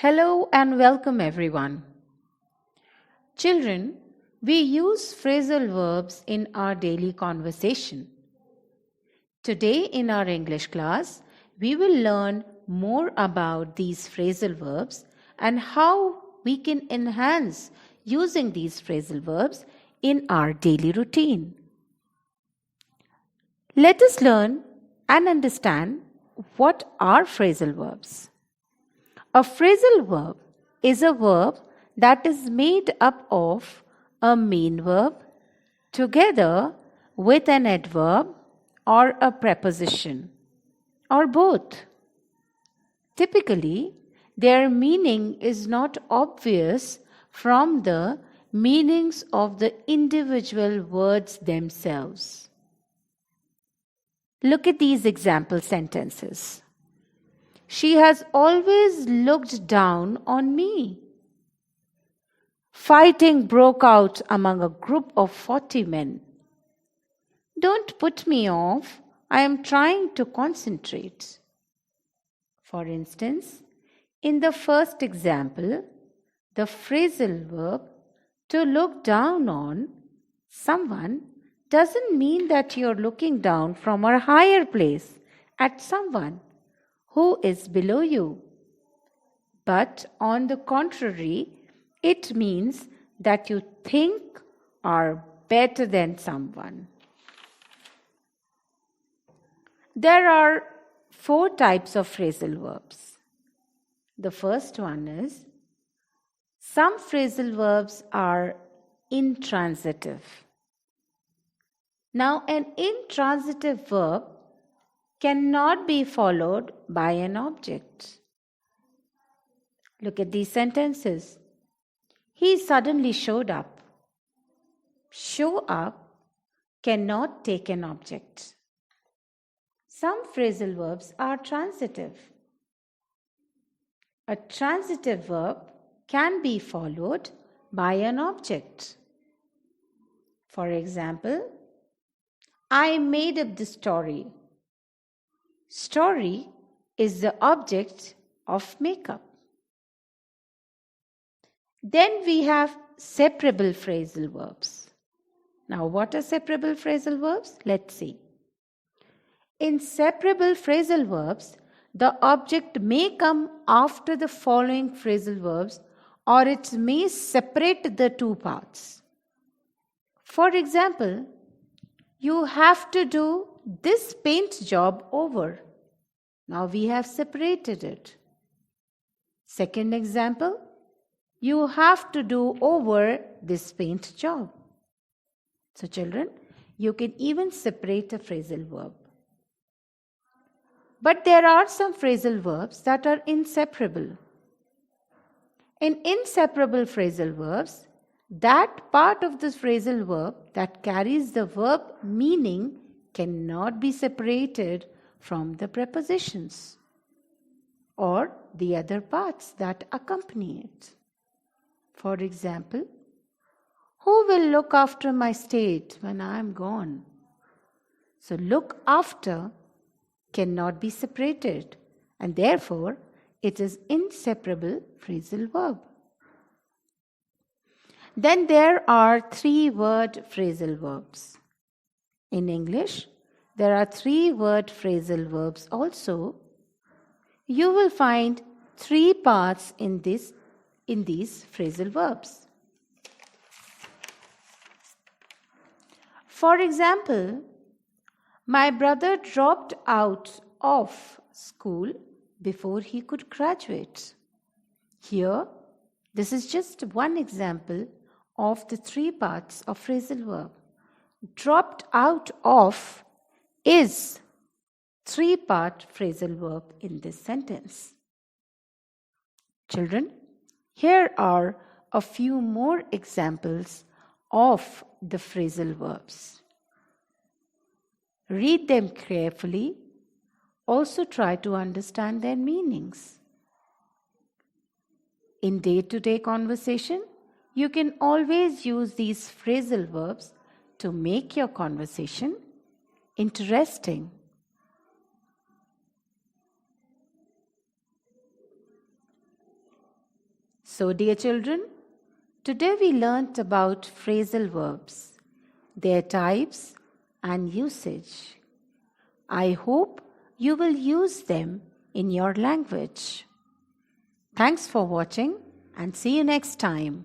Hello and welcome everyone. Children, we use phrasal verbs in our daily conversation. Today in our English class, we will learn more about these phrasal verbs and how we can enhance using these phrasal verbs in our daily routine. Let us learn and understand what are phrasal verbs. A phrasal verb is a verb that is made up of a main verb together with an adverb or a preposition or both. Typically, their meaning is not obvious from the meanings of the individual words themselves. Look at these example sentences. She has always looked down on me. Fighting broke out among a group of 40 men. Don't put me off. I am trying to concentrate. For instance, in the first example, the phrasal verb to look down on someone doesn't mean that you're looking down from a higher place at someone who is below you. But on the contrary, it means that you think are better than someone. There are 4 types of phrasal verbs. The first one is, some phrasal verbs are intransitive. Now, an intransitive verb cannot be followed by an object. Look at these sentences. He suddenly showed up. Show up cannot take an object. Some phrasal verbs are transitive. A transitive verb can be followed by an object. For example, I made up the story. Story is the object of makeup. Then we have separable phrasal verbs. Now, what are separable phrasal verbs? Let's see. In separable phrasal verbs, the object may come after the following phrasal verbs, or it may separate the 2 parts. For example, you have to do this paint job over. Now we have separated it. Second example, you have to do over this paint job. So children, you can even separate a phrasal verb. But there are some phrasal verbs that are inseparable. In inseparable phrasal verbs, that part of the phrasal verb that carries the verb meaning cannot be separated from the prepositions or the other parts that accompany it. For example, who will look after my state when I am gone? So look after cannot be separated, and therefore it is inseparable phrasal verb. Then there are 3-word phrasal verbs. In English, there are 3-word phrasal verbs also. You will find 3 parts in these phrasal verbs. For example, my brother dropped out of school before he could graduate. Here, this is just one example of the 3 parts of phrasal verb. Dropped out of is 3-part phrasal verb in this sentence. Children, here are a few more examples of the phrasal verbs. Read them carefully. Also try to understand their meanings. In day-to-day conversation, you can always use these phrasal verbs to make your conversation interesting. So, dear children, today we learnt about phrasal verbs, their types and usage. I hope you will use them in your language. Thanks for watching and see you next time.